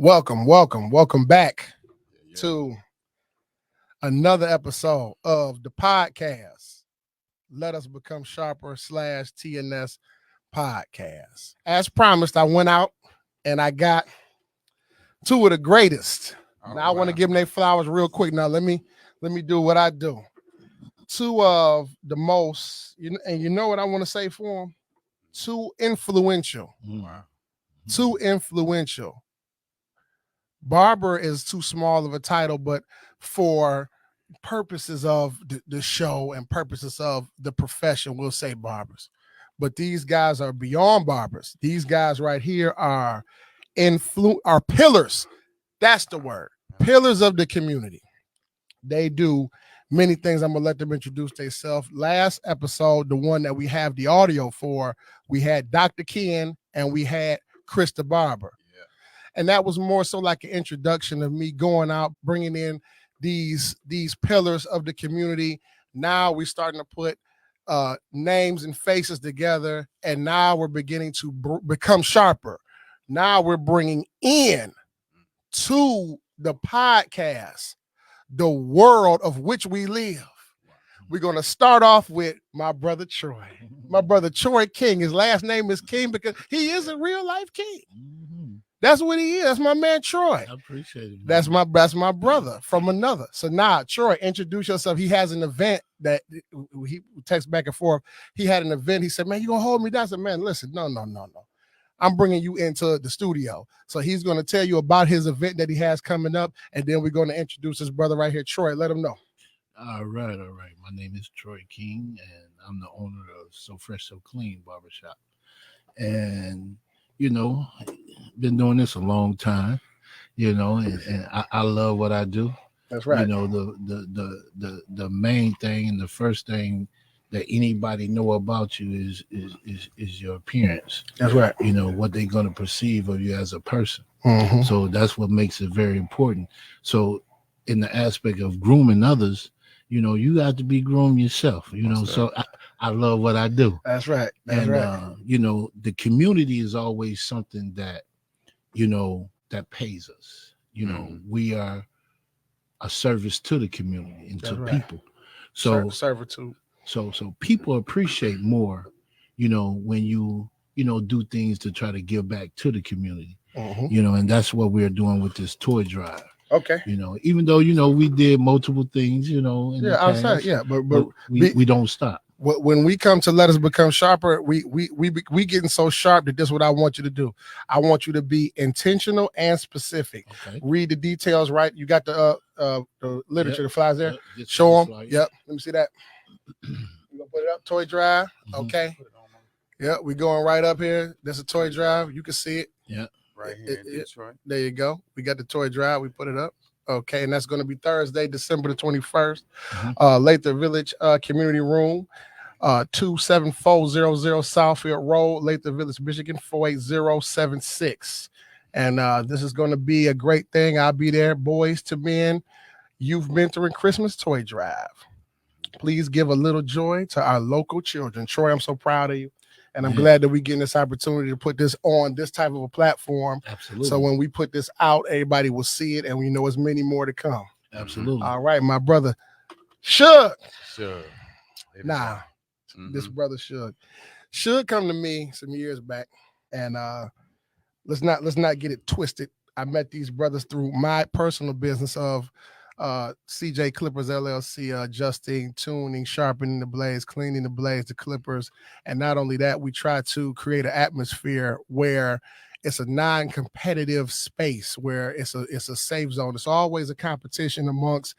Welcome back to another episode of the podcast. Let Us Become Sharper /TNS podcast. As promised, I went out and I got two of the greatest. Now I want to give them their flowers real quick. Now let me do what I do. Two of the most, and you know what I want to say for them? Too influential. Too influential. Barber is too small of a title, but for purposes of the show and purposes of the profession, we'll say barbers. But these guys are beyond barbers. These guys right here are pillars. That's the word. Pillars of the community. They do many things. I'm gonna let them introduce themselves. Last episode, the one that we have the audio for, we had Dr. Ken and we had Chris the Barber. And that was more so like an introduction of me going out, bringing in these pillars of the community. Now we're starting to put names and faces together, and now we're beginning to become sharper. Now we're bringing in to the podcast the world of which we live. We're going to start off with my brother Troy. My brother Troy King. His last name is King because he is a real life king. That's what he is. That's my man Troy. I appreciate it. Man. That's my brother from another. So now, Troy, introduce yourself. He has an event that he texts back and forth. He had an event. He said, "Man, you gonna hold me down?" I said, "Man, listen, no. I'm bringing you into the studio." So he's gonna tell you about his event that he has coming up, and then we're gonna introduce his brother right here, Troy. Let him know. All right. My name is Troy King, and I'm the owner of So Fresh So Clean Barbershop. And been doing this a long time, and I love what I do. That's right. The main thing and the first thing that anybody know about you is your appearance. That's right. What they're going to perceive of you as a person. Mm-hmm. So that's what makes it very important. So in the aspect of grooming others, you got to be groomed yourself, so I love what I do. That's right. That's right. The community is always something that, that pays us. We are a service to the community and to people. So servitude. So people appreciate more, when you do things to try to give back to the community. Mm-hmm. And that's what we're doing with this toy drive. Okay. Even though we did multiple things, in the past, outside, but we don't stop. When we come to Let Us Become Sharper, we getting so sharp that this is what I want you to do. I want you to be intentional and specific. Okay. Read the details right. You got the literature, the flies there. Yep. Show them. Yep. Let me see that. You gonna put it up, toy drive. Mm-hmm. Okay. Yeah, we going right up here. There's a toy drive. You can see it. Yeah. Right here in Detroit. There you go. We got the toy drive. We put it up. Okay, and that's going to be Thursday, December the 21st. Lathrop Village Community Room, 27400 Southfield Road, Lathrop Village, Michigan, 48076. And this is going to be a great thing. I'll be there. Boys to Men, Youth Mentoring Christmas Toy Drive. Please give a little joy to our local children. Troy, I'm so proud of you. And I'm glad that we're getting this opportunity to put this on this type of a platform. Absolutely. So when we put this out, everybody will see it, and we know there's many more to come. Absolutely. All right, my brother, Suge. Sure. This brother Suge come to me some years back, and let's not get it twisted. I met these brothers through my personal business of CJ Clippers LLC, adjusting, tuning, sharpening the blades, cleaning the blades, the clippers. And not only that, we try to create an atmosphere where it's a non-competitive space, where it's a safe zone. It's always a competition amongst,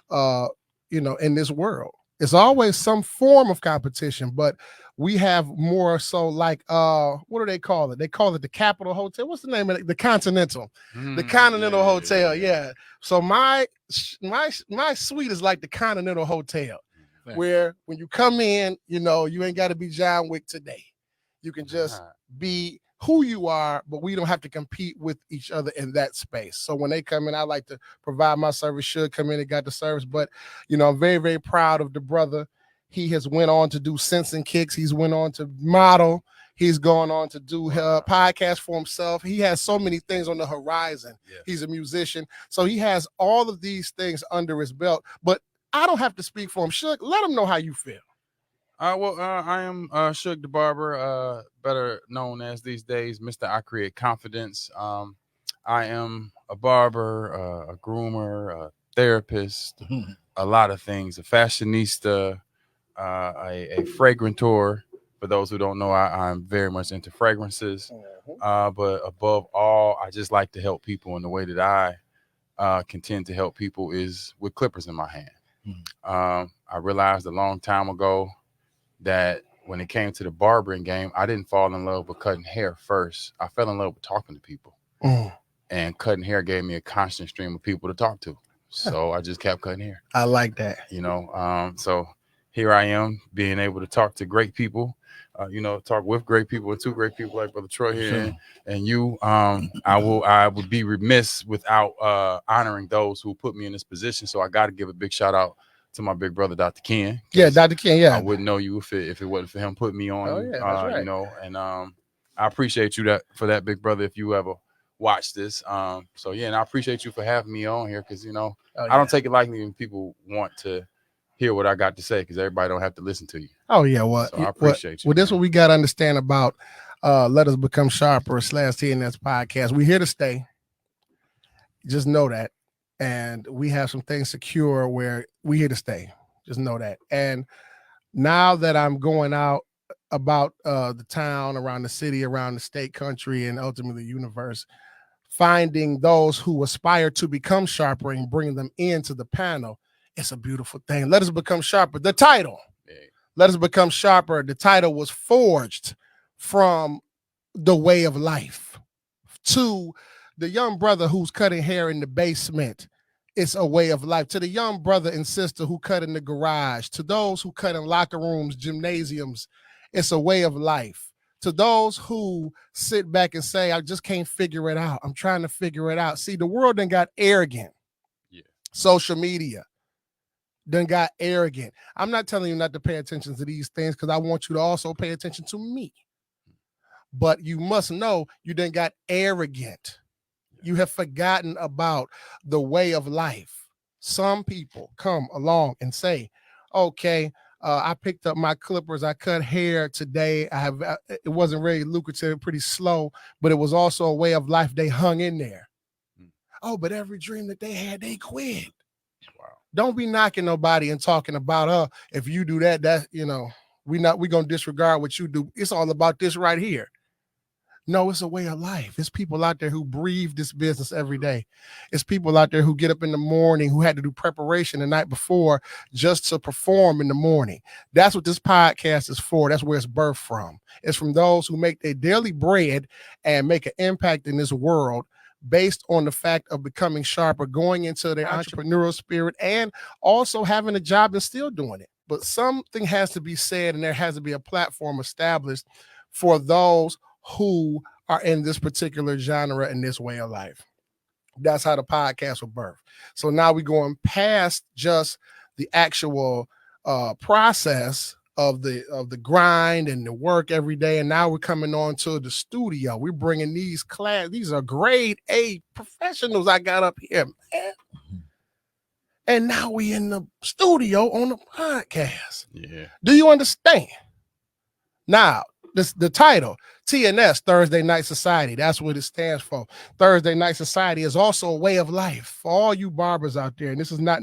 in this world. It's always some form of competition, but we have more so like, what do they call it? They call it the Capitol Hotel. What's the name of it? The Continental. The Continental Hotel, yeah. So my suite is like the Continental Hotel, where when you come in, you ain't got to be John Wick today. You can just be who you are, but we don't have to compete with each other in that space. So when they come in, I like to provide my service. Should come in and got the service, but I'm very, very proud of the brother. He has went on to do Sense and Kicks. He's went on to model. He's going on to do podcast for himself. He has so many things on the horizon. Yeah. He's a musician. So he has all of these things under his belt. But I don't have to speak for him. Suge, let him know how you feel. I am Suge the Barber, better known as these days Mr. I Create Confidence. I am a barber, a groomer, a therapist, a lot of things, a fashionista, a fragranteur. For those who don't know, I'm very much into fragrances. But above all, I just like to help people. And the way that I contend to help people is with clippers in my hand. I realized a long time ago that when it came to the barbering game, I didn't fall in love with cutting hair first. I fell in love with talking to people. And cutting hair gave me a constant stream of people to talk to. So I just kept cutting hair. I like that. So here I am being able to talk to great people, talk with great people and to great people like Brother Troy here and you. I would be remiss without honoring those who put me in this position. So I got to give a big shout out to my big brother, Dr. Ken. Yeah, Dr. Ken, yeah. I wouldn't know you if it wasn't for him putting me on. Oh, yeah, that's right. And I appreciate you for that, big brother, if you ever watch this. And I appreciate you for having me on here because, I don't take it lightly when people want to hear what I got to say because everybody don't have to listen to you. Oh, yeah. Well, so I appreciate you. Well, this is what we got to understand about Let Us Become Sharper / TNS podcast. We're here to stay. Just know that. And we have some things secure where we're here to stay. Just know that. And now that I'm going out about the town, around the city, around the state, country, and ultimately the universe, finding those who aspire to become sharper and bringing them into the panel, it's a beautiful thing. Let Us Become Sharper. The title, Let Us Become Sharper, the title was forged from the way of life to the young brother who's cutting hair in the basement. It's a way of life. To the young brother and sister who cut in the garage, to those who cut in locker rooms, gymnasiums, it's a way of life. To those who sit back and say, I just can't figure it out. I'm trying to figure it out. See, the world done got arrogant. Yeah. Social media done got arrogant. I'm not telling you not to pay attention to these things because I want you to also pay attention to me. But you must know you done got arrogant. You have forgotten about the way of life. Some people come along and say, okay, I picked up my clippers. I cut hair today. It wasn't very lucrative, pretty slow, but it was also a way of life. They hung in there. Oh, but every dream that they had, they quit. Wow. Don't be knocking nobody and talking about, if you do that, we're going to disregard what you do. It's all about this right here. No, it's a way of life. It's people out there who breathe this business every day. It's people out there who get up in the morning, who had to do preparation the night before just to perform in the morning. That's what this podcast is for. That's where it's birthed from. It's from those who make their daily bread and make an impact in this world based on the fact of becoming sharper, going into their entrepreneurial spirit, and also having a job and still doing it. But something has to be said, and there has to be a platform established for those who are in this particular genre and this way of life. That's how the podcast will birth. So now we're going past just the actual process of the grind and the work every day, and now we're coming on to the studio. We're bringing these are grade A professionals I got up here, man. And now we in the studio on the podcast. Yeah. Do you understand? Now, the title, TNS, Thursday Night Society, that's what it stands for. Thursday Night Society is also a way of life for all you barbers out there. And this is not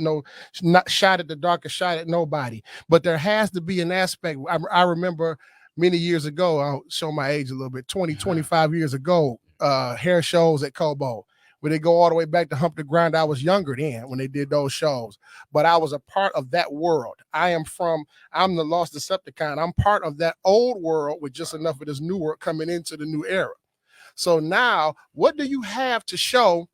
shot at the dark or shot at nobody. But there has to be an aspect. I remember many years ago, I'll show my age a little bit, 25 years ago, hair shows at Kobo, where they go all the way back to Hump the Grind. I was younger then when they did those shows, but I was a part of that world. I'm the Lost Decepticon. I'm part of that old world with just enough of this new world coming into the new era. So now, what do you have to show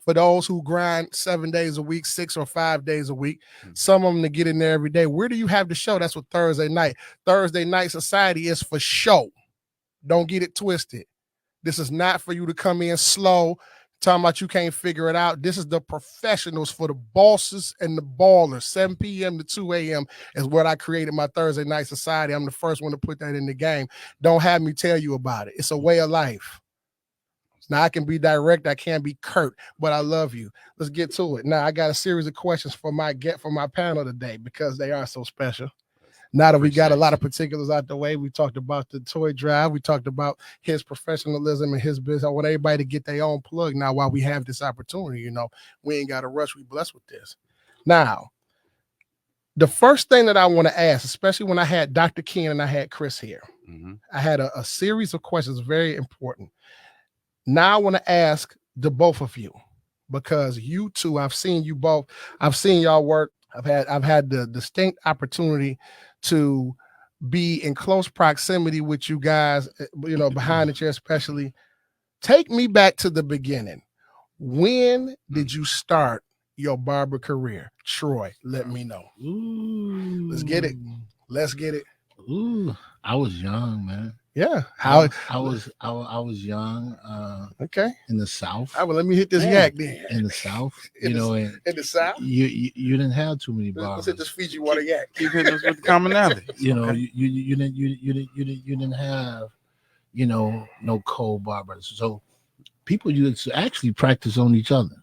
for those who grind 7 days a week, 6 or 5 days a week, some of them to get in there every day? Where do you have to show? That's what Thursday Night Society is for show. Don't get it twisted. This is not for you to come in slow, Talking about you can't figure it out. This is the professionals for the bosses and the ballers. 7 p.m. to 2 a.m. is what I created my Thursday Night Society. I'm the first one to put that in the game. Don't have me tell you about it. It's a way of life. Now, I can be direct, I can't be curt, but I love you. Let's get to it. Now, I got a series of questions for my panel today because they are so special. Now that we got a lot of particulars out the way, we talked about the toy drive. We talked about his professionalism and his business. I want everybody to get their own plug now while we have this opportunity. We ain't got to rush. We blessed with this. Now, the first thing that I want to ask, especially when I had Dr. Ken and I had Chris here, I had a series of questions, very important. Now I want to ask the both of you, because you two, I've seen you both. I've seen y'all work. I've had the distinct opportunity to be in close proximity with you guys, behind the chair especially. Take me back to the beginning. When did you start your barber career? Troy, let me know. Ooh. Let's get it. Let's get it. Ooh, I was young, man. Yeah. I was young. Okay. In the South. Well, let me hit this yak then. In the South, in the South, you didn't have too many barbers. Let's hit this Fiji water yak. Keep hitting us with the commonality. You didn't have, no cold barbers. So people used to actually practice on each other.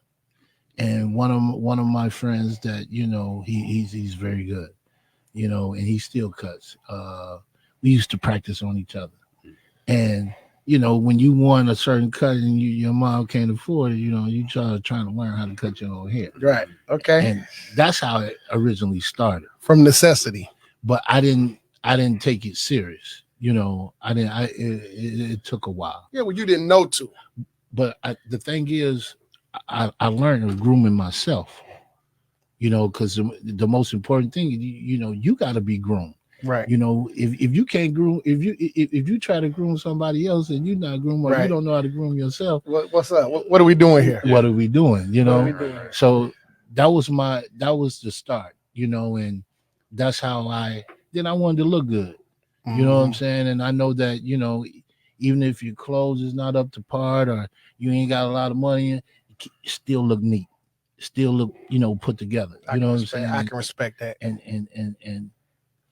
And one of my friends that he's very good, and he still cuts. We used to practice on each other. And when you want a certain cut and your mom can't afford it, you trying to learn how to cut your own hair. Right. Okay. And that's how it originally started. From necessity. But I didn't take it serious. It took a while. Yeah, well, you didn't know to. But the thing is, I learned grooming myself. Because the most important thing, you got to be groomed. Right. If you can't groom, if you try to groom somebody else and you're not groomed, right, you don't know how to groom yourself. What's up? What are we doing here? What are we doing? So that was the start. And that's how I wanted to look good. You know what I'm saying? And I know that even if your clothes is not up to par or you ain't got a lot of money, you still look neat, still look put together. You know what I'm saying? I can respect that. And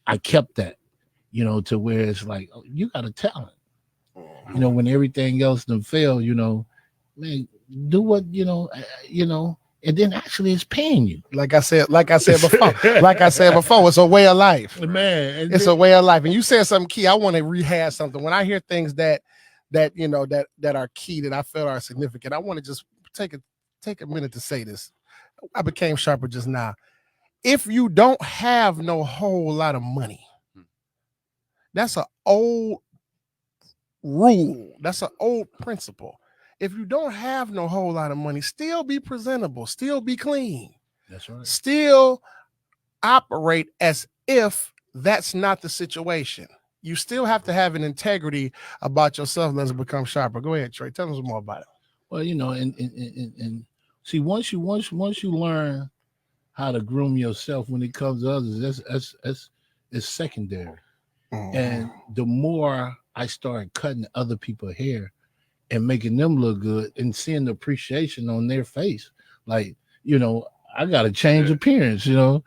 I kept that, to where it's like, oh, you got a talent. When everything else done fail, man, do what, and then actually it's paying you. Like I said before, it's a way of life. Man, it's a way of life. And you said something key. I want to rehash something. When I hear things that are key, that I feel are significant, I want to just take a minute to say this. I became sharper just now. If you don't have no whole lot of money, that's an old rule. That's an old principle. If you don't have no whole lot of money, still be presentable, still be clean. That's right. Still operate as if that's not the situation. You still have to have an integrity about yourself. Let's become sharper. Go ahead, Trey. Tell us more about it. Well, and see, once you learn how to groom yourself when it comes to others, that's secondary. And the more I started cutting other people's hair and making them look good and seeing the appreciation on their face, like, I got to change appearance, so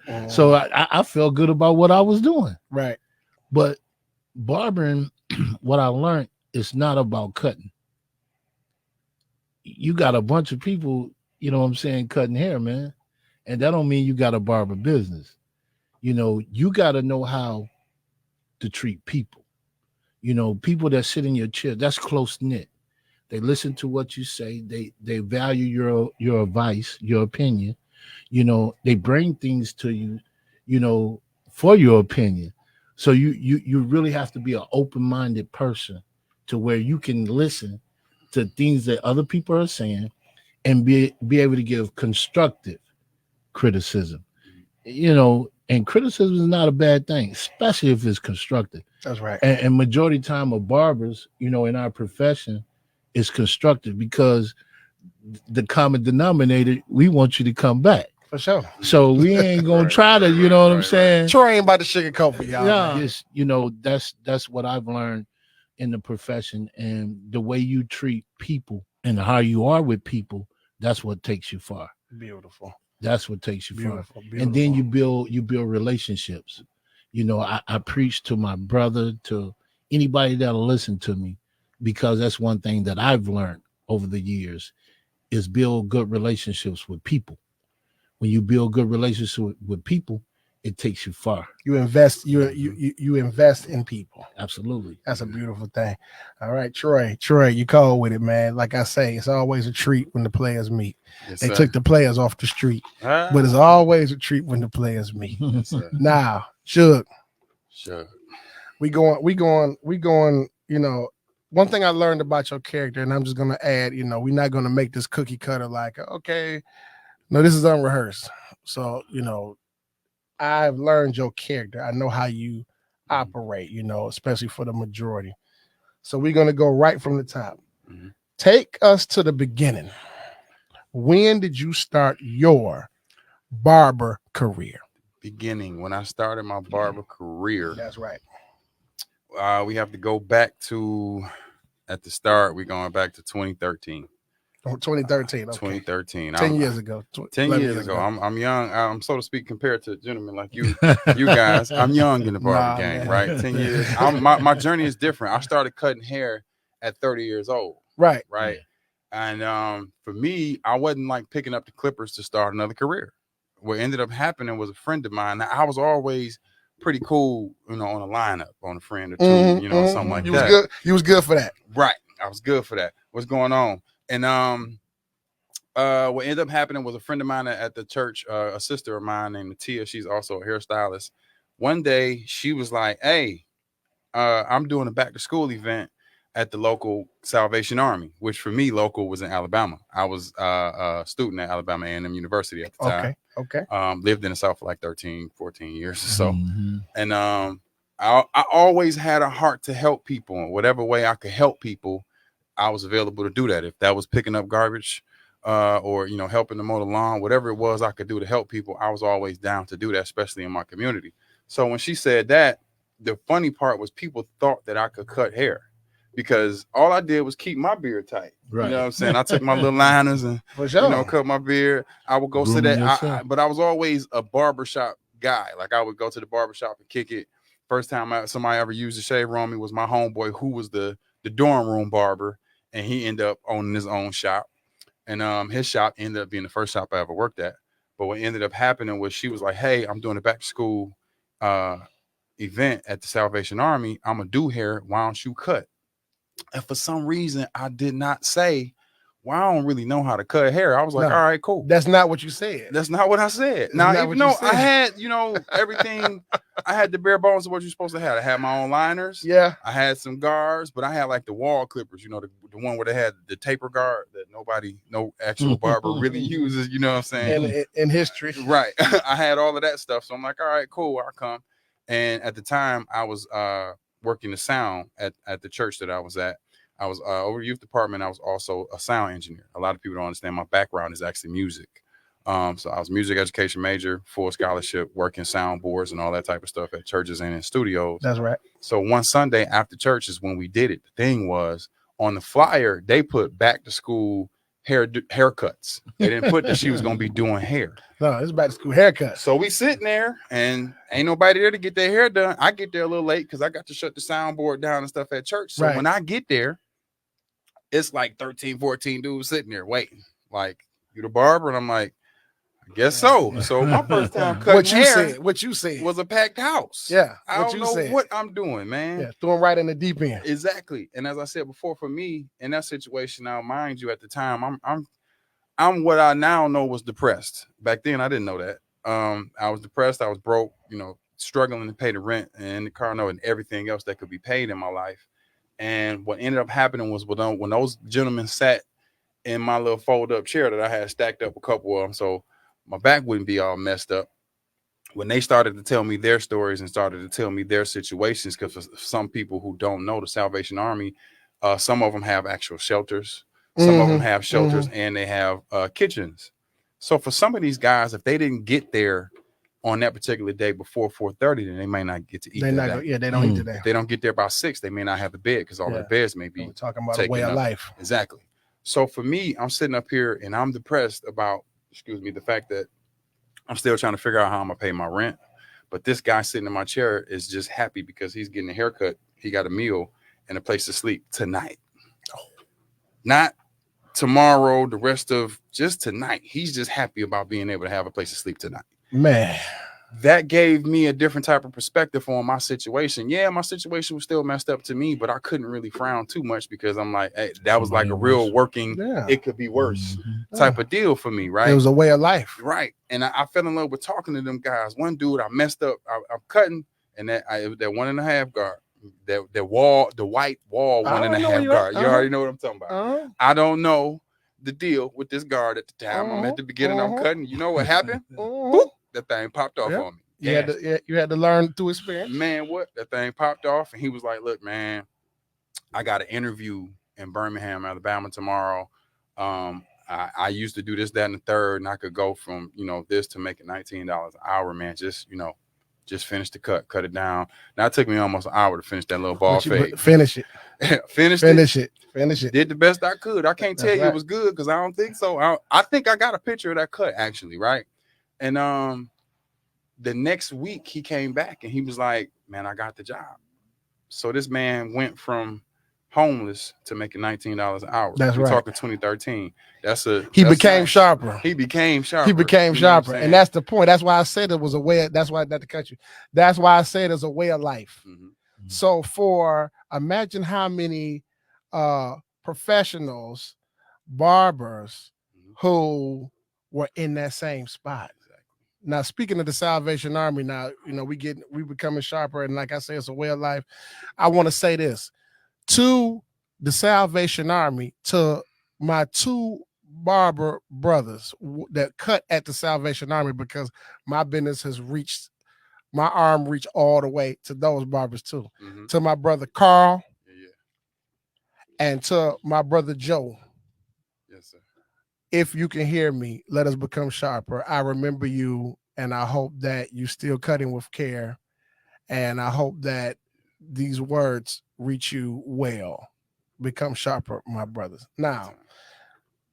I felt good about what I was doing. Right. But barbering, what I learned, is not about cutting. You got a bunch of people, cutting hair, man. And that don't mean you got a barber business. You got to know how to treat people. People that sit in your chair, that's close knit. They listen to what you say. They value your advice, your opinion. They bring things to you, for your opinion. So you really have to be an open-minded person to where you can listen to things that other people are saying and be able to give constructive criticism, and criticism is not a bad thing, especially if it's constructive. That's right. And majority of time of barbers, in our profession, is constructive because the common denominator, we want you to come back. For sure. So we ain't gonna try to, what I'm saying? Troy ain't about to sugarcoat for y'all. Yeah. That's what I've learned in the profession, and the way you treat people and how you are with people, that's what takes you far. Beautiful. That's what takes you Beautiful. far. And then you build relationships. I preach to my brother, to anybody that'll listen to me, because that's one thing that I've learned over the years is build good relationships with people. When you build good relationships with people, it takes you far. You invest. You invest in people. Absolutely. That's a beautiful thing. All right, Troy, you call with it, man. Like I say, it's always a treat when the players meet. Yes, they sir. took the players off the street, but it's always a treat when the players meet. Yes, sir. Now, Suge, Sure. we going. One thing I learned about your character, and I'm just gonna add, we're not gonna make this cookie cutter like, okay, no, this is unrehearsed. So, I've learned your character. I know how you operate, especially for the majority. So we're gonna go right from the top. Mhm. Take us to the beginning. When did you start your barber career? Beginning when I started my barber career. That's right. We have to go back to at the start. We're going back to 2013. 2013. Okay. 2013. 10 years ago. 10 years ago. I'm young. I'm so to speak compared to gentlemen like you guys. I'm young in the barber game, man. right? 10 years. My journey is different. I started cutting hair at 30 years old. Right. Right. And for me, I wasn't like picking up the clippers to start another career. What ended up happening was a friend of mine. Now, I was always pretty cool, on a lineup, on a friend or two, something like that. You was good for that. Right. I was good for that. What's going on? And what ended up happening was a friend of mine at the church, a sister of mine named Matia. She's also a hairstylist. One day she was like, "Hey, I'm doing a back to school event at the local Salvation Army," which for me, local was in Alabama. I was a student at Alabama A&M University at the time. Okay. Lived in the South for like 13, 14 years or so. Mm-hmm. And I always had a heart to help people. In whatever way I could help people, I was available to do that. If that was picking up garbage or, helping to mow the lawn, whatever it was I could do to help people, I was always down to do that, especially in my community. So when she said that, the funny part was people thought that I could cut hair because all I did was keep my beard tight. Right. You know what I'm saying? I took my little liners and, cut my beard. I would go sit that. But I was always a barbershop guy. Like I would go to the barbershop and kick it. First time somebody ever used a shaver on me was my homeboy, who was the dorm room barber. And he ended up owning his own shop. And his shop ended up being the first shop I ever worked at. But what ended up happening was she was like, "Hey, I'm doing a back to school event at the Salvation Army. I'm going to do hair. Why don't you cut?" And for some reason, I did not say, "Well, I don't really know how to cut hair." I was like, "All right, cool." That's not what you said. That's not what I said. Now, even though I had, everything, I had the bare bones of what you're supposed to have. I had my own liners. Yeah. I had some guards, but I had like the wall clippers, the one where they had the taper guard that no actual barber really uses, you know what I'm saying? In history. Right. I had all of that stuff. So I'm like, all right, cool, I'll come. And at the time I was working the sound at the church that I was at. I was over youth department. I was also a sound engineer. A lot of people don't understand my background is actually music. So I was music education major, full scholarship, working soundboards and all that type of stuff at churches and in studios. That's right. So one Sunday after church is when we did it. The thing was, on the flyer, they put back to school haircuts. They didn't put that she was going to be doing hair. No, it's back to school haircut. So we sitting there and ain't nobody there to get their hair done. I get there a little late because I got to shut the soundboard down and stuff at church. So when I get there, it's like 13, 14 dudes sitting there waiting. Like, "You the barber?" And I'm like, "I guess so." So my first time cutting what you said was a packed house. Yeah. I don't know what I'm doing, man. Yeah, throwing right in the deep end. Exactly. And as I said before, for me in that situation, now mind you, at the time, I'm what I now know was depressed. Back then, I didn't know that. I was depressed. I was broke. Struggling to pay the rent and the car note and everything else that could be paid in my life. And what ended up happening was when those gentlemen sat in my little fold-up chair that I had stacked up a couple of them, so my back wouldn't be all messed up. When they started to tell me their stories and started to tell me their situations, because for some people who don't know the Salvation Army, some of them have actual shelters. Some of them have shelters and they have kitchens. So for some of these guys, if they didn't get there on that particular day before 4:30, then they may not get to eat. They don't eat today. They don't get there by 6. They may not have the bed because all the beds may be talking about a way of life. Exactly. So for me, I'm sitting up here and I'm depressed about, the fact that I'm still trying to figure out how I'm gonna pay my rent. But this guy sitting in my chair is just happy because he's getting a haircut. He got a meal and a place to sleep tonight. Not tomorrow, the rest of just tonight. He's just happy about being able to have a place to sleep tonight. Man, that gave me a different type of perspective on my situation. Yeah, my situation was still messed up to me, but I couldn't really frown too much because I'm like, hey, that was like a real working, it could be worse type of deal for me, right? It was a way of life. Right. And I fell in love with talking to them guys. One dude, I messed up, I'm cutting, and that 1.5 guard, the white wall 1.5 guard. You already know what I'm talking about. I don't know the deal with this guard at the time. I'm at the beginning, I'm cutting. You know what happened? Boop, that thing popped off on me. You had to learn through experience. Man, what? That thing popped off, and he was like, look, man, I got an interview in Birmingham, Alabama tomorrow. I used to do this, that, and the third, and I could go from, this to making $19 an hour, man. Just finish the cut it down. Now it took me almost an hour to finish that little ball fade. Finish it. Finish it. Did the best I could. I can't tell you it was good because I don't think so. I think I got a picture of that cut actually, right? And the next week he came back and he was like, man, I got the job. So this man went from homeless to making $19 an hour. We're talking 2013. He became sharper. He became sharper. And that's the point. That's why I said it was a way. That's why not to cut you. That's why I said it's a way of life. Mm-hmm. So imagine how many professionals, barbers who were in that same spot. Now, speaking of the Salvation Army, we becoming sharper, and like I say, it's a way of life. I want to say this to the Salvation Army, to my two barber brothers that cut at the Salvation Army, because my business has reached, my arm reached all the way to those barbers too. Mm-hmm. To my brother Carl, and to my brother Joe. Yes, sir. If you can hear me, let us become sharper. I remember you, and I hope that you still cutting with care. And I hope that these words reach you well. Become sharper, my brothers. Now,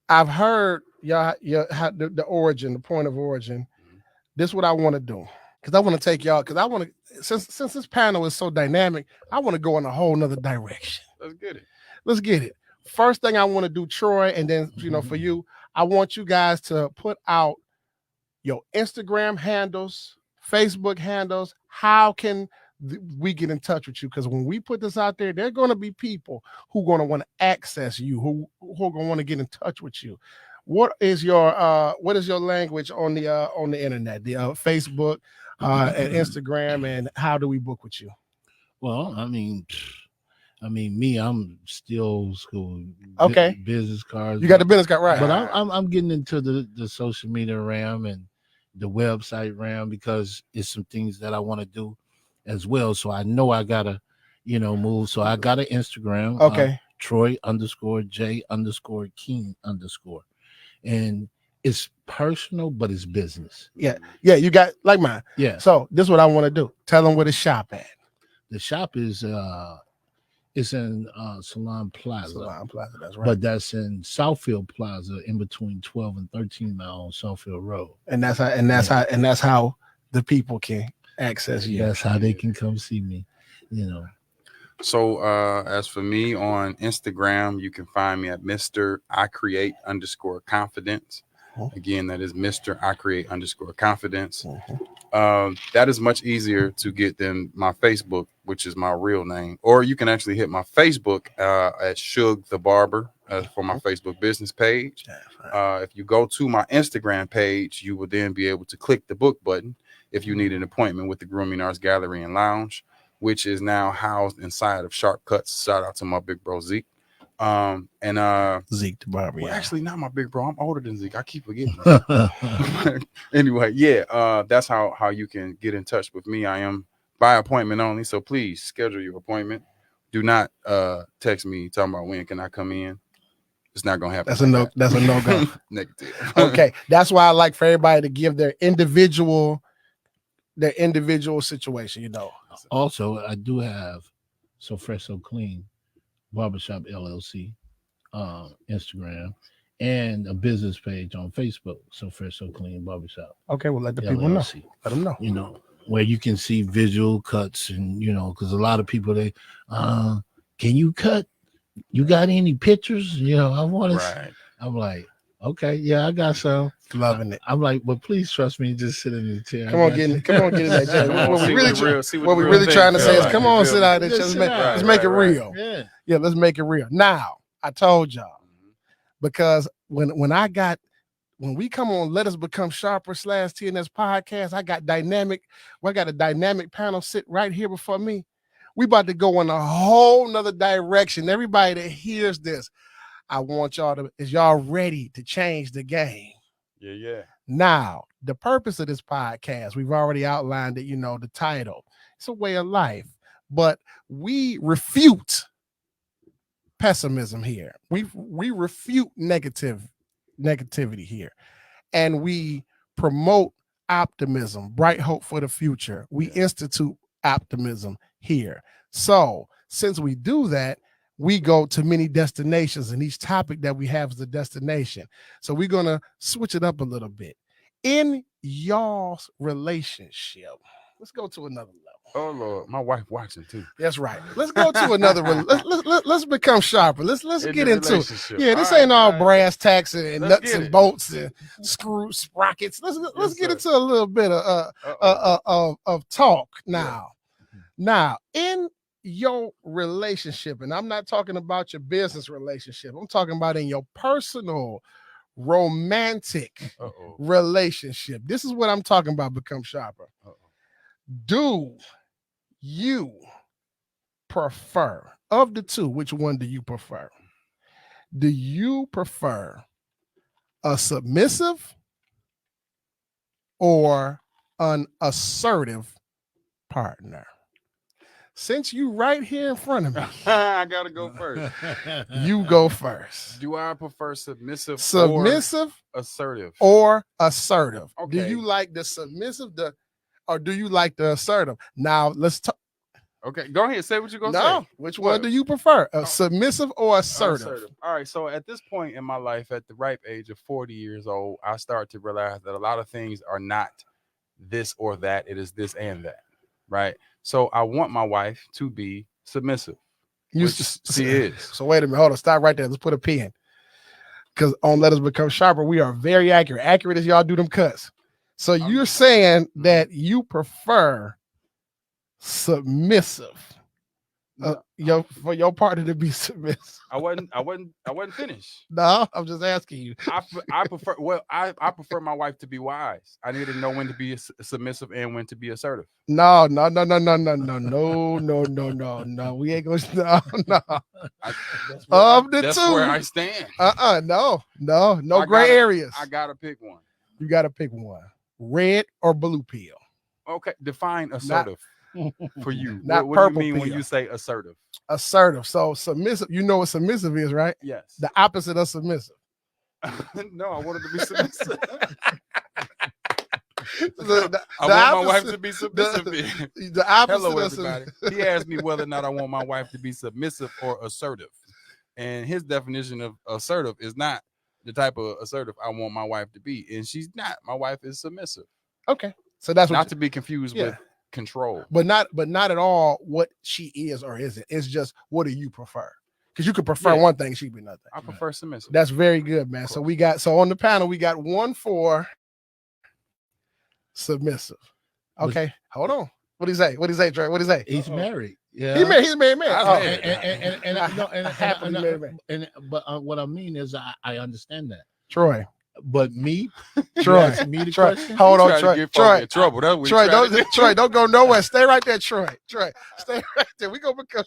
I've heard the origin, the point of origin. This is what I want to do. Because I want to take y'all, because I want to, since this panel is so dynamic, I want to go in a whole nother direction. Let's get it. First thing I want to do, Troy, and then, for you, I want you guys to put out your Instagram handles, Facebook handles. How can we get in touch with you? Because when we put this out there, there are going to be people who are going to want to access you, who are going to want to get in touch with you. What is your language on the internet, the Facebook and Instagram, and how do we book with you? Well, I mean, me, I'm still old school. Okay. Business cards. You got the business card, right? But I'm getting into the social media realm and the website realm, because it's some things that I want to do as well. So I know I gotta, move. So I got an Instagram. Okay. Troy_J_King_. And it's personal, but it's business. Yeah. You got like mine. Yeah. So this is what I want to do. Tell them where the shop at. The shop is it's in Salon Plaza. Salon Plaza, that's right. But that's in Southfield Plaza, in between 12 and 13 Mile on Southfield Road. And that's how the people can access you. That's how they can come see me, So as for me on Instagram, you can find me at Mr. I Create _confidence. Again, that is Mr. I Create _confidence. That is much easier to get than my Facebook, which is my real name. Or you can actually hit my Facebook at Suge the Barber for my Facebook business page. If you go to my Instagram page, you will then be able to click the book button if you need an appointment with the Grooming Arts Gallery and Lounge, which is now housed inside of Sharp Cuts. Shout out to my big bro Zeke. Zeke the Barber. Well, actually, not my big bro. I'm older than Zeke. I keep forgetting. Anyway, that's how you can get in touch with me. I am by appointment only, so please schedule your appointment. Do not text me talking about when can I come in. It's not gonna happen. That's a no go. Negative. Okay, that's why I like for everybody to give their individual situation. Also, I do have So Fresh So Clean Barbershop LLC. Instagram, and a business page on Facebook. So Fresh So Clean Barbershop. Okay, well, let the people know. LLC. Let them know. You know, where you can see visual cuts, and because a lot of people can you cut? You got any pictures? I want to. Right. I'm like, okay, yeah, I got some. Loving it. I'm like, but please trust me, just sit in the chair. Come on, get in that chair. Come on, What see we really, what the real- see what what the we real really thing trying to feel say is, like, come you on, feel sit me? out there. Just Let's sit make, down. let's make it Right. real. Yeah. Yeah, let's make it real. Now, I told y'all Mhm. because when we come on Let Us Become Sharper /TNS podcast, I got a dynamic panel sit right here before me. We about to go in a whole nother direction. Everybody that hears this, I want is y'all ready to change the game? Yeah. Now, the purpose of this podcast, we've already outlined it, the title. It's a way of life, but we refute pessimism here. We refute negativity here, and we promote optimism, bright hope for the future. We institute optimism here. So since we do that, we go to many destinations, and each topic that we have is a destination. So we're going to switch it up a little bit. In y'all's relationship, let's go to another level. Oh Lord, my wife watching too. That's right. Let's go to another. Let's become sharper. Let's get into it. Yeah, this ain't all brass tacks and Let's nuts get and it. bolts and screw sprockets. Let's get sir. into a little bit of talk now. Now, in your relationship, and I'm not talking about your business relationship. I'm talking about in your personal romantic relationship. This is what I'm talking about. Become sharper. Do you prefer, of the two, which one do you prefer? Do you prefer a submissive or an assertive partner? Since you right here in front of me, I gotta go first. you go first. Do I prefer submissive or assertive? Okay. Do you like the submissive, or do you like the assertive? Now let's talk. Okay, go ahead. Say what you're gonna say. Which one do you prefer? A submissive or assertive? All right. So at this point in my life, at the ripe age of 40 years old, I start to realize that a lot of things are not this or that. It is this and that. Right. So I want my wife to be submissive. She is. So wait a minute. Hold on. Stop right there. Let's put a pin. Because on Let Us Become Sharper, we are very accurate. Accurate as y'all do them cuts. So you're saying that you prefer submissive. For your partner to be submissive. I wasn't finished. No, I'm just asking you. I prefer my wife to be wise. I need to know when to be submissive and when to be assertive. No. We ain't gonna no. That's where I stand. No gray areas. I gotta pick one. You gotta pick one. Red or blue pill. Okay, define assertive. For you, not what purple do you mean pill. when you say assertive? Assertive. So submissive. You know what submissive is, right? Yes. The opposite of submissive. No, I wanted to be submissive. I want my wife to be submissive. The opposite. Hello, everybody. He asked me whether or not I want my wife to be submissive or assertive, and his definition of assertive is not the type of assertive I want my wife to be, and she's not. My wife is submissive. Okay, so that's what not to be confused with control, but not at all what she is or isn't. It's just what do you prefer? Because you could prefer one thing, she'd be nothing. I prefer submissive. That's very good, man. So on the panel we got one for submissive. Okay, hold on. What do you say? Trey? What do you say? He's married. Yeah, he's married man. But what I mean is I understand that, Troy. But me, Troy, hold on, Troy, Troy, don't go nowhere. Stay right there, Troy. Stay right there. We gonna become.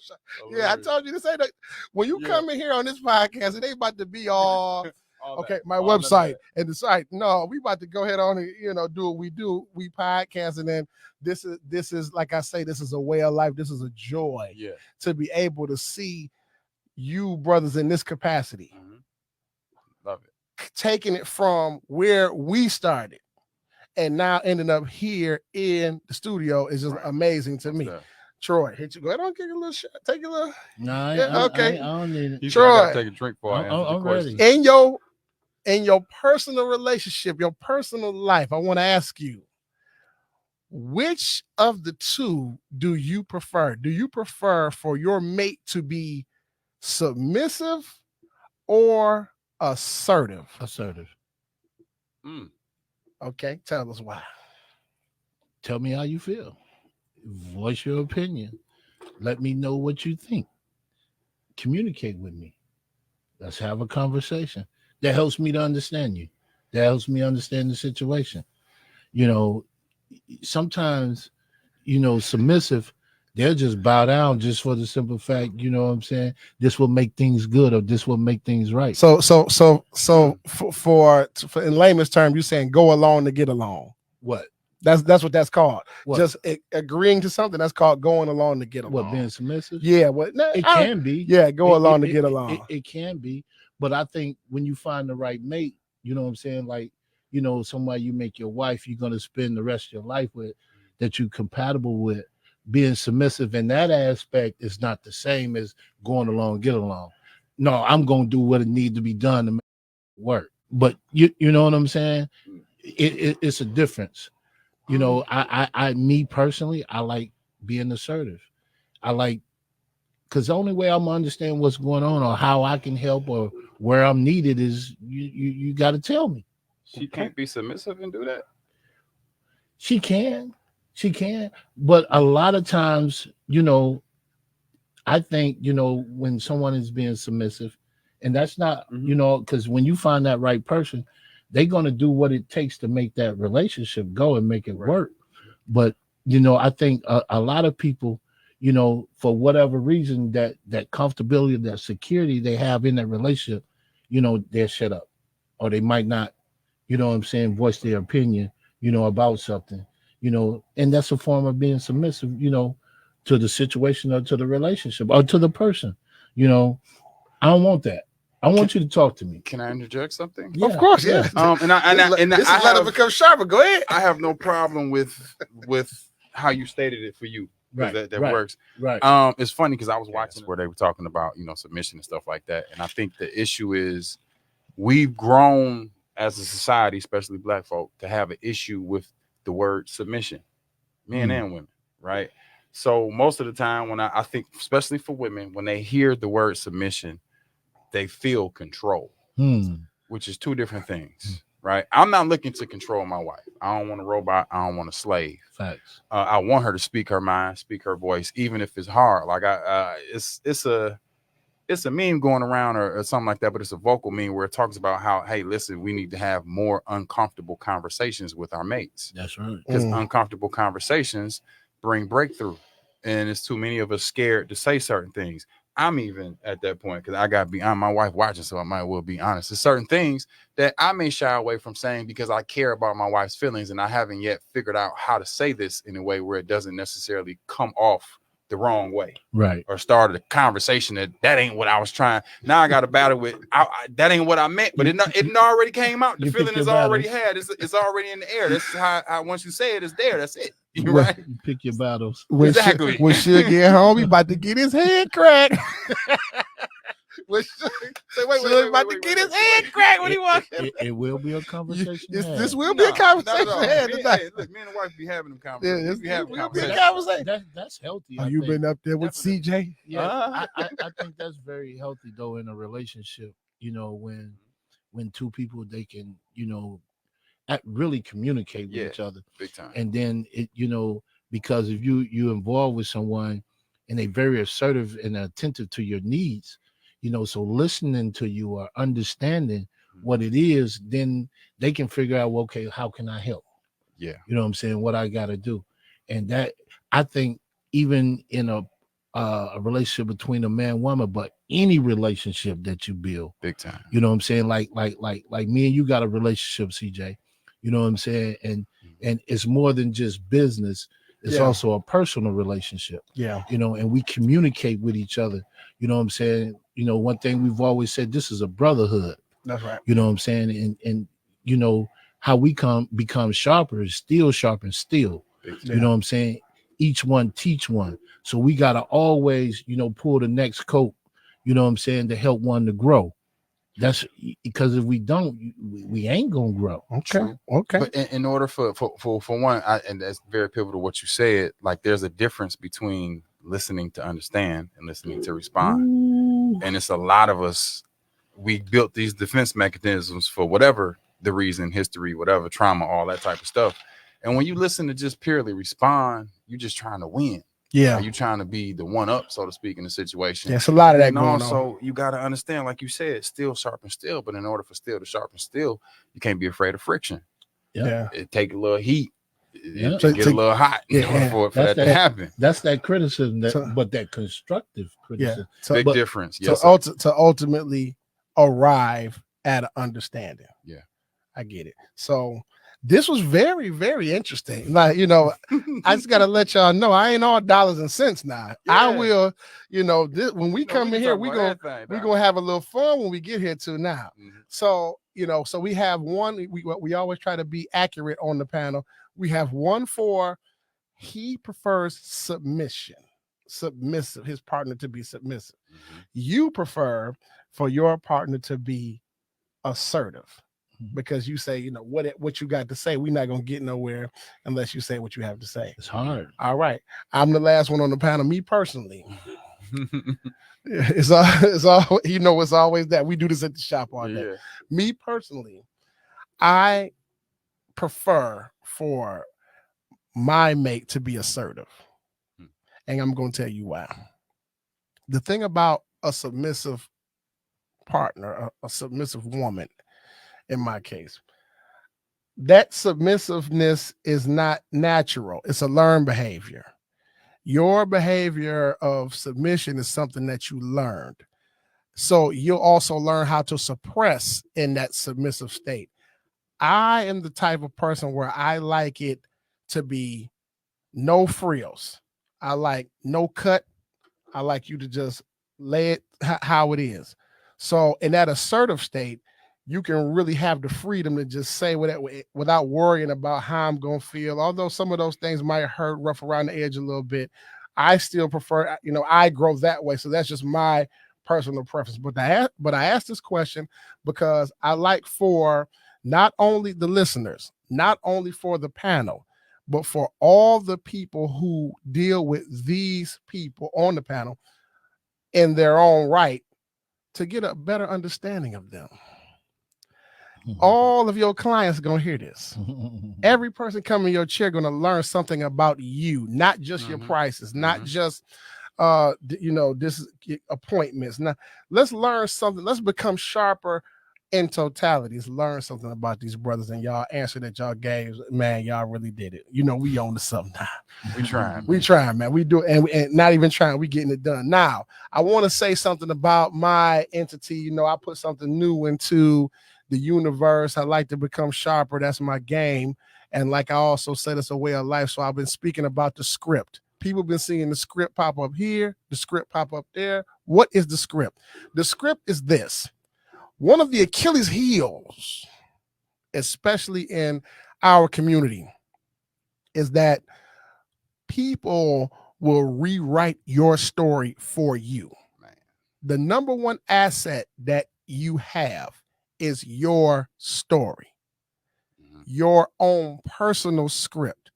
I told you to say that when you come in here on this podcast, it ain't about to be all okay. My website and the site. No, we about to go ahead on and do what we do. We podcast, and then this is like I say, this is a way of life. This is a joy to be able to see you brothers in this capacity. Mm-hmm. Love it. Taking it from where we started and now ending up here in the studio is just amazing to me. Troy, hit you. Go ahead on, get a little shot. Take a little. No, Yeah, okay. I don't need it. He said, I gotta Troy. take a drink before I answer the I'm ready. question. In your personal relationship, your personal life, I want to ask you, which of the two do you prefer? Do you prefer for your mate to be submissive or assertive? Assertive. Okay, tell us why. Tell me how you feel. Voice your opinion. Let me know what you think. Communicate with me. Let's have a conversation. That helps me to understand you. That helps me understand the situation. You know, sometimes, submissive, they'll just bow down just for the simple fact, you know what I'm saying? This will make things good or this will make things right. So for in layman's term, you're saying go along to get along. What? That's what that's called. What? Just agreeing to something, that's called going along to get along. What, being submissive? Yeah, what? It can be. Yeah, go along to get along. It can be. But I think when you find the right mate, you know what I'm saying? Like, somebody you make your wife, you're going to spend the rest of your life with, that you're compatible with. Being submissive in that aspect is not the same as going along, get along. No, I'm going to do what it needs to be done to make it work. But you know what I'm saying? It's a difference. Me personally, I like being assertive. I like, because the only way I'm gonna understand what's going on or how I can help or where I'm needed is you got to tell me. She can't be submissive and do that. She can, but a lot of times, I think when someone is being submissive, and that's not because when you find that right person, they're gonna do what it takes to make that relationship go and make it work. But I think a lot of people, for whatever reason, that comfortability, that security they have in that relationship, they'll shut up, or they might not, voice their opinion, about something, and that's a form of being submissive, to the situation or to the relationship or to the person. I don't want that. I want you to talk to me. Can I interject something? Yeah. Of course, yeah. This is Let It Become Sharper. Go ahead. I have no problem with how you stated it for you. Right, that works. Right. It's funny because I was watching where they were talking about submission and stuff like that, and I think the issue is we've grown as a society, especially Black folk, to have an issue with the word submission, men and women, right? So most of the time, when I think, especially for women, when they hear the word submission, they feel control, which is two different things, right? I'm not looking to control my wife. I don't want a robot. I don't want a slave. Facts. I want her to speak her mind, speak her voice, even if it's hard. Like it's a meme going around or something like that, but it's a vocal meme where it talks about how, hey, listen, we need to have more uncomfortable conversations with our mates. That's right. Because uncomfortable conversations bring breakthrough, and it's too many of us scared to say certain things. I'm even at that point because I got to be on my wife watching, so I might well be honest. There's certain things that I may shy away from saying because I care about my wife's feelings, and I haven't yet figured out how to say this in a way where it doesn't necessarily come off the wrong way, right? Or started a conversation that ain't what I was trying. Now I got to battle with that ain't what I meant, but it already came out. The feeling is already had. It's already in the air. That's how once you say it, it's there. That's it. You're right. You pick your battles. Exactly. When Suge get home, he about to get his head cracked. Wait, about to get his head cracked when he walks in. It will be a conversation. This will be a conversation. Hey, look, me and the wife be having them conversations. That's healthy. You been up there with CJ? Yeah, I think that's very healthy though in a relationship. When two people they can really communicate with each other, big time. And then it because if you involved with someone and they very assertive and attentive to your needs. So listening to you or understanding what it is, then they can figure out, well, okay, how can I help? Yeah. You know what I'm saying? What I got to do. And that, I think even in a relationship between a man and woman, but any relationship that you build, big time. You know what I'm saying? Like me and you got a relationship, CJ. You know what I'm saying? And it's more than just business. It's also a personal relationship. Yeah. And we communicate with each other. You know what I'm saying? One thing we've always said, this is a brotherhood. That's right. You know what I'm saying? And how we become sharper is still sharpen steel. Yeah. You know what I'm saying? each one teach one. So we gotta always, pull the next coat, you know what I'm saying, to help one to grow. That's because if we don't, we ain't gonna grow. Okay. True. Okay. But in order for one, and that's very pivotal what you said. Like, there's a difference between listening to understand and listening to respond. Ooh. And it's a lot of us. We built these defense mechanisms for whatever the reason, history, whatever, trauma, all that type of stuff. And when you listen to just purely respond, you're just trying to win. Yeah. Are you trying to be the one up, so to speak, in the situation? There's a lot of that And going on. also, you got to understand, like you said, steel sharpens steel. But in order for steel to sharpen steel, you can't be afraid of friction. Yeah. It take a little heat. Yeah. It get a little hot in order for that to happen. That's that criticism, but that constructive criticism. Yeah. Big difference. Yes, to ultimately arrive at an understanding. Yeah. I get it. So this was very, very interesting. Like, I just got to let y'all know I ain't all dollars and cents now. Yeah. I will, when we come in here, we're going to have a little fun when we get here too now. Mm-hmm. So, so we have one, we always try to be accurate on the panel. We have one for he prefers submissive, his partner to be submissive. Mm-hmm. You prefer for your partner to be assertive. Because you say, what you got to say, we're not going to get nowhere unless you say what you have to say. It's hard. All right. I'm the last one on the panel. Me personally, it's all, it's always that. We do this at the shop all day. Yeah. Me personally, I prefer for my mate to be assertive. And I'm going to tell you why. The thing about a submissive partner, a submissive woman, in my case, that submissiveness is not natural. It's a learned behavior. Your behavior of submission is something that you learned. So you'll also learn how to suppress in that submissive state. I am the type of person where I like it to be no frills. I like no cut. I like you to just lay it how it is. So in that assertive state, you can really have the freedom to just say without worrying about how I'm going to feel. Although some of those things might hurt, rough around the edge a little bit, I still prefer, I grow that way. So that's just my personal preference. But I asked this question because I like for not only the listeners, not only for the panel, but for all the people who deal with these people on the panel in their own right to get a better understanding of them. All of your clients are going to hear this. Every person coming in your chair going to learn something about you, not just your prices, not just, this appointments. Now, let's learn something. Let's become sharper in totality. Let's learn something about these brothers, and y'all answer that y'all gave, man, y'all really did it. We own to something now. We trying, man. We do, and not even trying. We getting it done. Now, I want to say something about my entity. I put something new into the universe. I like to become sharper. That's my game. And like I also said, it's a way of life. So I've been speaking about the script. People been seeing the script pop up here, the script pop up there. What is the script? The script is this. One of the Achilles heels, especially in our community, is that people will rewrite your story for you. Man. The number one asset that you have is your story, your own personal script.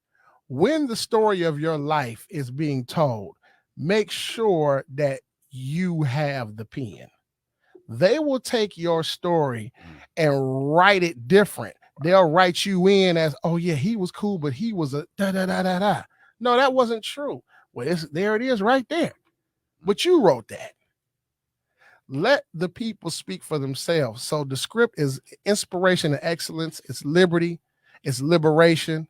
When the story of your life is being told, make sure that you have the pen. They will take your story and write it different. They'll write you in as, oh yeah, he was cool, but he was a da-da-da-da-da. No, that wasn't true. Well, there it is right there. But you wrote that. Let the people speak for themselves. So the script is inspiration and excellence. It's liberty. It's liberation.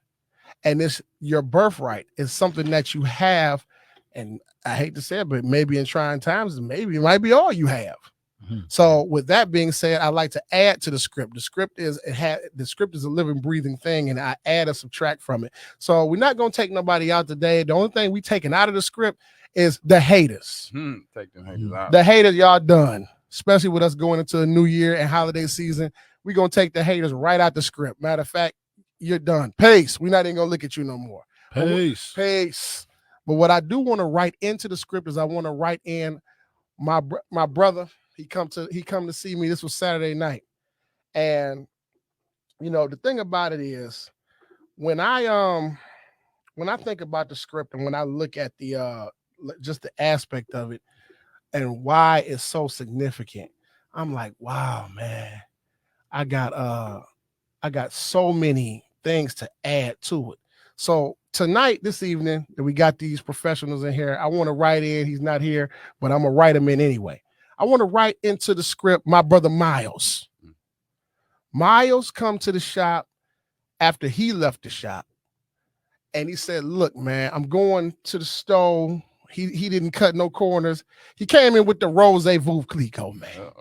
And it's your birthright. It's something that you have. And I hate to say it, but maybe in trying times, maybe it might be all you have. Mm-hmm. So with that being said, I like to add to the script. The script is a living, breathing thing, and I add or subtract from it. So we're not going to take nobody out today. The only thing we taking out of the script is the haters. Take them haters out. The haters, y'all done. Especially with us going into a new year and holiday season. We're going to take the haters right out the script. Matter of fact, you're done. Peace. We're not even going to look at you no more. Peace. Peace. But what I do want to write into the script is I want to write in my brother. He come to see me. This was Saturday night, and the thing about it is when I think about the script and when I look at the just the aspect of it and why it's so significant, I'm like, wow, man, I got so many things to add to it. So tonight, this evening, that we got these professionals in here, I want to write in. He's not here, but I'm gonna write him in anyway. I want to write into the script my brother Miles. Miles come to the shop after he left the shop, and he said, "Look, man, I'm going to the stove." He didn't cut no corners. He came in with the Rose Veuve Clicquot, man.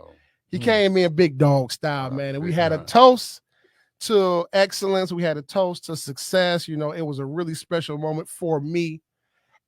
He came in big dog style, man, and we had a toast to excellence. We had a toast to success. It was a really special moment for me.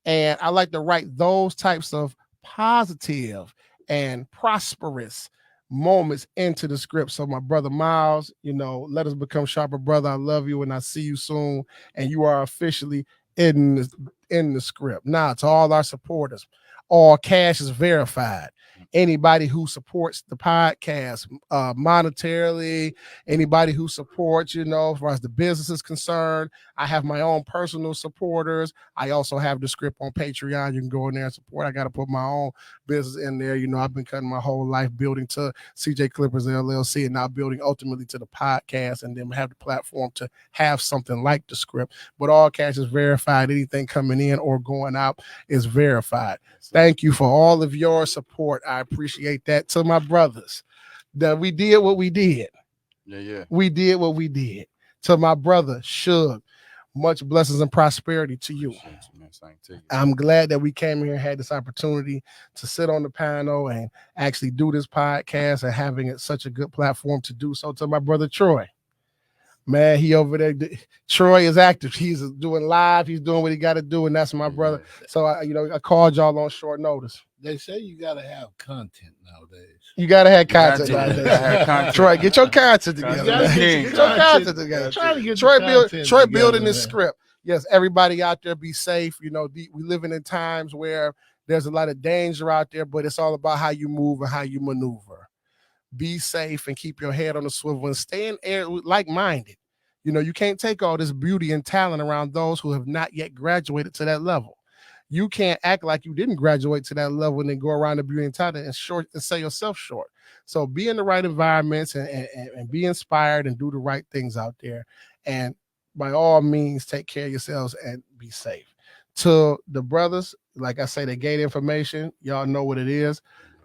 And I like to write those types of positive and prosperous moments into the script. So my brother Miles, let us become sharper, brother. I love you and I see you soon. And you are officially in the script. Now, to all our supporters, all cash is verified. Anybody who supports the podcast monetarily, anybody who supports, as far as the business is concerned, I have my own personal supporters. I also have the script on Patreon. You can go in there and support. I got to put my own business in there. I've been cutting my whole life building to CJ Clippers LLC and now building ultimately to the podcast and then have the platform to have something like the script. But all cash is verified. Anything coming in or going out is verified. Thank you for all of your support. I appreciate that. To my brothers, that we did what we did. Yeah. We did what we did. To my brother, Suge, much blessings and prosperity to you. I'm glad that we came here and had this opportunity to sit on the panel and actually do this podcast and having it such a good platform to do so. To my brother, Troy. Man, he over there. Troy is active. He's doing live. He's doing what he got to do, and that's my brother. So I called y'all on short notice. They say you got to have content nowadays. You got to have content nowadays. Troy, get your content together. Get your content together. Troy building this script. Yes, everybody out there, be safe. We living in times where there's a lot of danger out there, but it's all about how you move and how you maneuver. Be safe and keep your head on the swivel and stay in air like-minded. You can't take all this beauty and talent around those who have not yet graduated to that level. You can't act like you didn't graduate to that level and then go around the beauty and talent and sell yourself short. So be in the right environments and be inspired and do the right things out there. And by all means, take care of yourselves and be safe. To the brothers, like I say, they gave information. Y'all know what it is.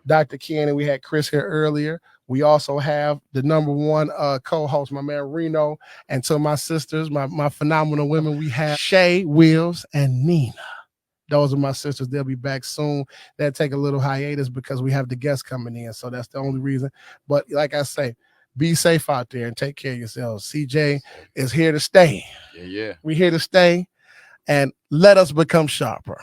Dr. Ken, and we had Chris here earlier. We also have the number one co-host, my man Reno. And to my sisters, my phenomenal women, we have Shay, Wills, and Nina. Those are my sisters. They'll be back soon. They'll take a little hiatus because we have the guests coming in. So that's the only reason. But like I say, be safe out there and take care of yourselves. CJ is here to stay. Yeah. We're here to stay. And let us become sharper.